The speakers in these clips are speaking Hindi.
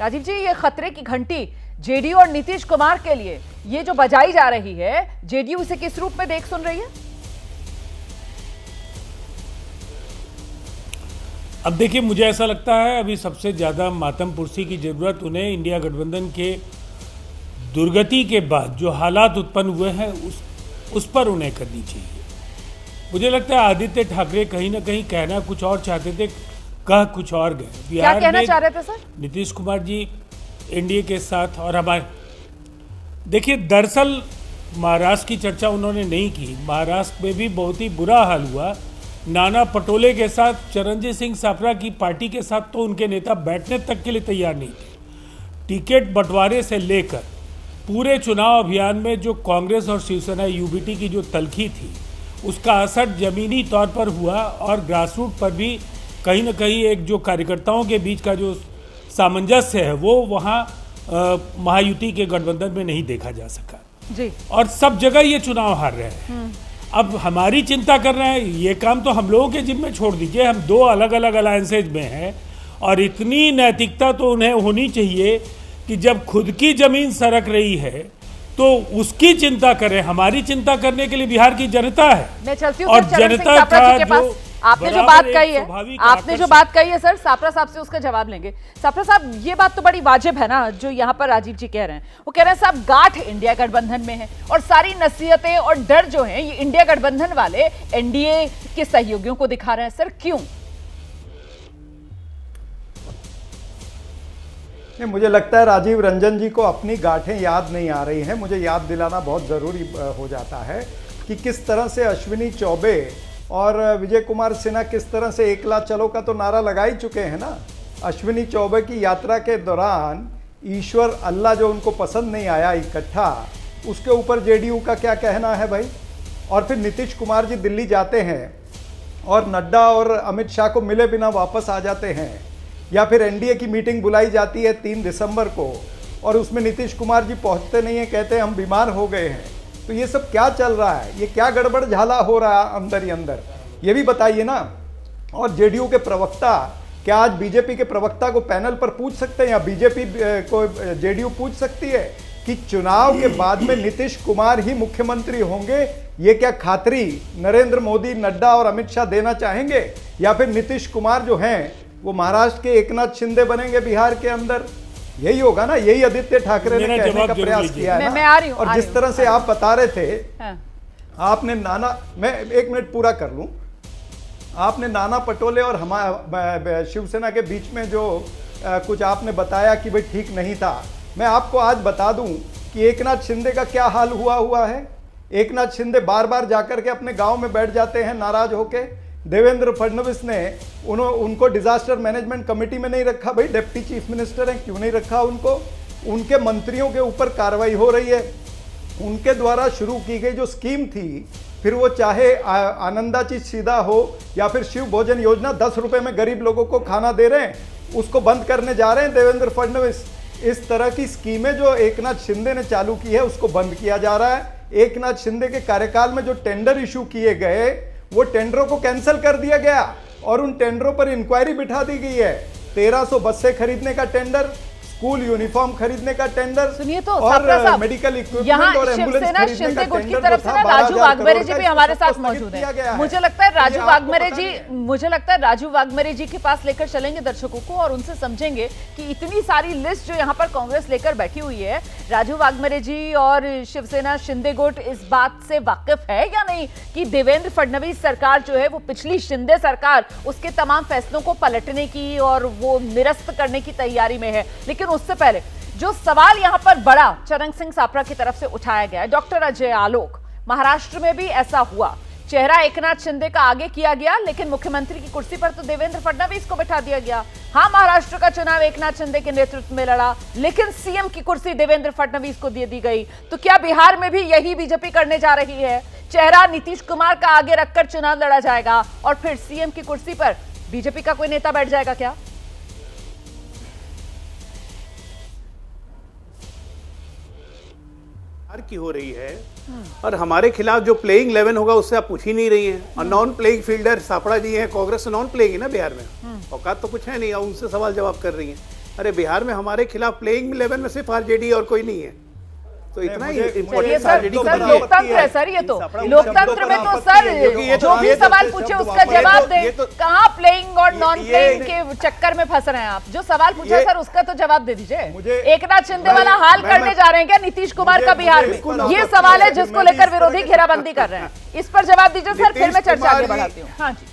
राजीव जी, ये खतरे की घंटी जेडीयू और नीतीश कुमार के लिए ये जो बजाई जा रही है, जेडीयू इसे किस रूप में देख सुन रही है? अब देखिए, मुझे ऐसा लगता है अभी सबसे ज़्यादा मातम पुरसी की ज़रूरत उन्हें इंडिया गठबंधन के दुर्गति के बाद जो हालात उत्पन्न हुए हैं उस पर उन्हें करनी चाहिए। मुझे लगता है आदित्य ठाकरे कहीं ना कहीं कहना कुछ और चाहते थे, कह कुछ और गए। क्या कहना चाह रहे थे सर? नीतीश कुमार जी एनडीए के साथ और हमारे, देखिए दरअसल महाराष्ट्र की चर्चा उन्होंने नहीं की। महाराष्ट्र में भी बहुत ही बुरा हाल हुआ। नाना पटोले के साथ, चरणजीत सिंह साफरा की पार्टी के साथ तो उनके नेता बैठने तक के लिए तैयार नहीं थे। टिकट बंटवारे से लेकर पूरे चुनाव अभियान में जो कांग्रेस और शिवसेना यूबीटी की जो तलखी थी, उसका असर जमीनी तौर पर हुआ और ग्रासरूट पर भी कहीं ना कहीं एक जो कार्यकर्ताओं के बीच का जो सामंजस्य है वो वहाँ महायुति के गठबंधन में नहीं देखा जा सका जी। और सब जगह ये चुनाव हार रहे हैं। अब हमारी चिंता कर रहे हैं, ये काम तो हम लोगों के जिम्मे छोड़ दीजिए। हम दो अलग अलग अलायंसेज में हैं और इतनी नैतिकता तो उन्हें होनी चाहिए कि जब खुद की जमीन सरक रही है तो उसकी चिंता करें। हमारी चिंता करने के लिए बिहार की जनता है। मैं चलती हूँ और जनता का जो आपने जो बात कही है, आपने जो बात कही है सर, साफरा साहब से उसका जवाब लेंगे। साफरा साहब, ये बात तो बड़ी वाजिब है ना जो यहाँ पर राजीव जी कह रहे हैं। वो कह रहे हैं साहब गांठ इंडिया गठबंधन में है और सारी नसीहतें और डर जो है ये इंडिया गठबंधन वाले एनडीए के सहयोगियों को दिखा रहे हैं। सर क्यों? नहीं, मुझे लगता है राजीव रंजन जी को अपनी गांठें याद नहीं आ रही हैं। मुझे याद दिलाना बहुत ज़रूरी हो जाता है कि किस तरह से अश्विनी चौबे और विजय कुमार सिन्हा किस तरह से एकला चलो का तो नारा लगा ही चुके हैं ना। अश्विनी चौबे की यात्रा के दौरान ईश्वर अल्लाह जो उनको पसंद नहीं आया इकट्ठा, उसके ऊपर जेडीयू का क्या कहना है भाई। और फिर नीतीश कुमार जी दिल्ली जाते हैं और नड्डा और अमित शाह को मिले बिना वापस आ जाते हैं, या फिर एनडीए की मीटिंग बुलाई जाती है 3 दिसंबर को और उसमें नीतीश कुमार जी पहुंचते नहीं हैं, कहते हैं हम बीमार हो गए हैं। तो ये सब क्या चल रहा है? ये क्या गड़बड़ झाला हो रहा है अंदर ही अंदर, ये भी बताइए ना। और जेडीयू के प्रवक्ता, क्या आज बीजेपी के प्रवक्ता को पैनल पर पूछ सकते हैं या बीजेपी को जेडीयू पूछ सकती है कि चुनाव के बाद में नीतीश कुमार ही मुख्यमंत्री होंगे? ये क्या खातरी नरेंद्र मोदी, नड्डा और अमित शाह देना चाहेंगे, या फिर नीतीश कुमार जो हैं वो महाराष्ट्र के एकनाथ शिंदे बनेंगे बिहार के अंदर? यही होगा ना, यही आदित्य ठाकरे ने कहने का प्रयास किया है ना। और जिस तरह से आप बता रहे थे, आपने नाना, मैं 1 मिनट पूरा कर लूं, आपने नाना पटोले और हमारे शिवसेना के बीच में जो कुछ आपने बताया कि भाई ठीक नहीं था, मैं आपको आज बता दूं कि एकनाथ शिंदे का क्या हाल हुआ है। एकनाथ शिंदे बार बार जाकर के अपने गांव में बैठ जाते हैं नाराज होके। देवेंद्र फडणवीस ने उनको डिजास्टर मैनेजमेंट कमेटी में नहीं रखा। भाई डिप्टी चीफ मिनिस्टर हैं, क्यों नहीं रखा उनको? उनके मंत्रियों के ऊपर कार्रवाई हो रही है। उनके द्वारा शुरू की गई जो स्कीम थी, फिर वो चाहे आनंदाची सीधा हो या फिर शिव भोजन योजना, 10 रुपए में गरीब लोगों को खाना दे रहे हैं, उसको बंद करने जा रहे हैं देवेंद्र फडणवीस। इस तरह की स्कीमें जो एकनाथ शिंदे ने चालू की है उसको बंद किया जा रहा है। एकनाथ शिंदे के कार्यकाल में जो टेंडर इशू किए गए वो टेंडरों को कैंसिल कर दिया गया और उन टेंडरों पर इंक्वायरी बिठा दी गई है। 1300 बसें खरीदने का टेंडर, स्कूल यूनिफॉर्म खरीदने का टेंडर, सुनिए तो और मेडिकल इक्विपमेंट और एम्बुलेंस खरीदने का गुट की टेंडर तरफ से ना राजू वाघमेरे जी भी हमारे साथ मौजूद हैं। मुझे लगता है राजू वाघमेरे जी के पास लेकर चलेंगे दर्शकों को और उनसे समझेंगे कि इतनी सारी लिस्ट जो यहाँ पर कांग्रेस लेकर बैठी हुई है, राजू वाघमेरे जी और शिवसेना शिंदे गुट इस बात से वाकिफ है या नहीं कि देवेंद्र फडणवीस सरकार जो है वो पिछली शिंदे सरकार उसके तमाम फैसलों को पलटने की और वो निरस्त करने की तैयारी में है। लेकिन उससे पहले जो सवाल यहां पर बड़ा चरण सिंह सापरा की तरफ से उठाया गया है, डॉक्टर अजय आलोक, महाराष्ट्र में भी ऐसा हुआ, चेहरा एकनाथ शिंदे का आगे किया गया लेकिन मुख्यमंत्री की कुर्सी पर तो देवेंद्र फडणवीस को बैठा दिया गया। हां, महाराष्ट्र का चुनाव एकनाथ शिंदे के नेतृत्व में लड़ा लेकिन सीएम की कुर्सी देवेंद्र फडणवीस को दे दी गई। तो क्या बिहार में भी यही बीजेपी करने जा रही है? चेहरा नीतीश कुमार का आगे रखकर चुनाव लड़ा जाएगा और फिर सीएम की कुर्सी पर बीजेपी का कोई नेता बैठ जाएगा क्या? की हो रही है और हमारे खिलाफ जो प्लेइंग 11 होगा उससे आप पूछ ही नहीं रही हैं। और नॉन प्लेइंग फील्डर सापड़ा जी हैं, कांग्रेस नॉन प्लेइंग है ना बिहार में, औकात तो कुछ है नहीं, उनसे सवाल जवाब कर रही हैं। अरे बिहार में हमारे खिलाफ प्लेइंग 11 में सिर्फ आरजेडी और कोई नहीं है, तो इतना ही ये इम्पोर्टेंट सर आरजेडी सर लोकतंत्र है सर, ये तो लोकतंत्र में तो सर जो भी सवाल पूछे उसका जवाब दें। कहाँ प्लेइंग और नॉन प्लेइंग के चक्कर में फंस रहे हैं आप? जो सवाल पूछा सर उसका तो जवाब दे दीजिए। एकनाथ शिंदे वाला हाल करने जा रहे हैं क्या नीतीश कुमार का बिहार में? ये सवाल है जिसको लेकर विरोधी घेराबंदी कर रहे हैं, इस पर जवाब दीजिए सर, फिर मैं चर्चा आगे बढ़ाती हूँ। हाँ जी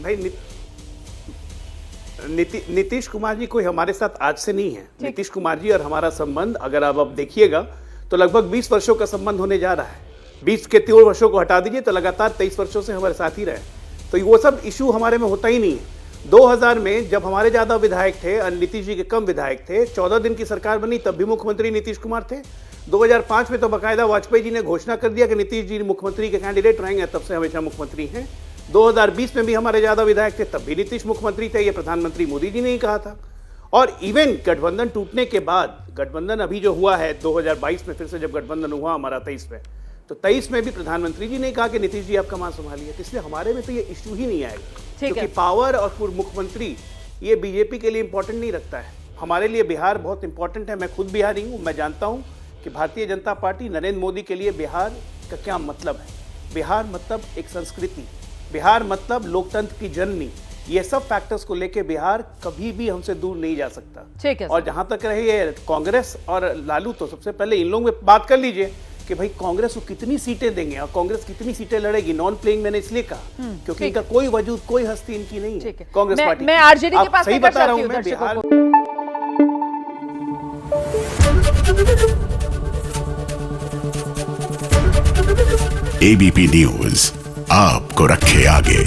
भाई, नीतीश कुमार जी कोई हमारे साथ आज से नहीं है। नीतीश कुमार जी और हमारा संबंध अगर आप अब देखिएगा तो लगभग 20 वर्षों का संबंध होने जा रहा है। 20 के 3 वर्षों को हटा दीजिए तो लगातार 23 वर्षों से हमारे साथ ही रहे, तो वो सब इशू हमारे में होता ही नहीं है। 2000 में जब हमारे ज्यादा विधायक थे और नीतीश जी के कम विधायक थे, 14 दिन की सरकार बनी, तब भी मुख्यमंत्री नीतीश कुमार थे। 2005 में तो बाकायदा वाजपेयी जी ने घोषणा कर दिया कि नीतीश जी मुख्यमंत्री के कैंडिडेट रहेंगे, तब से हमेशा मुख्यमंत्री हैं। 2020 में भी हमारे ज्यादा विधायक थे, तब भी नीतीश मुख्यमंत्री थे, ये प्रधानमंत्री मोदी जी ने ही कहा था। और इवन गठबंधन टूटने के बाद, गठबंधन अभी जो हुआ है 2022 में, फिर से जब गठबंधन हुआ हमारा 23 में, तो 23 में भी प्रधानमंत्री जी ने कहा कि नीतीश जी आप कमान संभालिए, तो इसलिए हमारे में तो ये इश्यू ही नहीं आएगा, क्योंकि पावर और मुख्यमंत्री ये बीजेपी के लिए इंपॉर्टेंट नहीं रखता है। हमारे लिए बिहार बहुत इंपॉर्टेंट है। मैं खुद बिहारी हूँ, मैं जानता हूँ कि भारतीय जनता पार्टी नरेंद्र मोदी के लिए बिहार का क्या मतलब है। बिहार मतलब एक संस्कृति, बिहार मतलब लोकतंत्र की जननी, ये सब फैक्टर्स को लेके बिहार कभी भी हमसे दूर नहीं जा सकता। ठीक है। और जहां तक रहे ये कांग्रेस और लालू, तो सबसे पहले इन लोगों में बात कर लीजिए कि भाई कांग्रेस को कितनी सीटें देंगे और कांग्रेस कितनी सीटें लड़ेगी। नॉन प्लेइंग मैंने इसलिए कहा क्योंकि इनका कोई वजूद, कोई हस्ती इनकी नहीं है कांग्रेस पार्टी। मैं आरजेडी के पास सही बता रहा हूं मैं, बिहार एबीपी न्यूज आपको रखे आगे।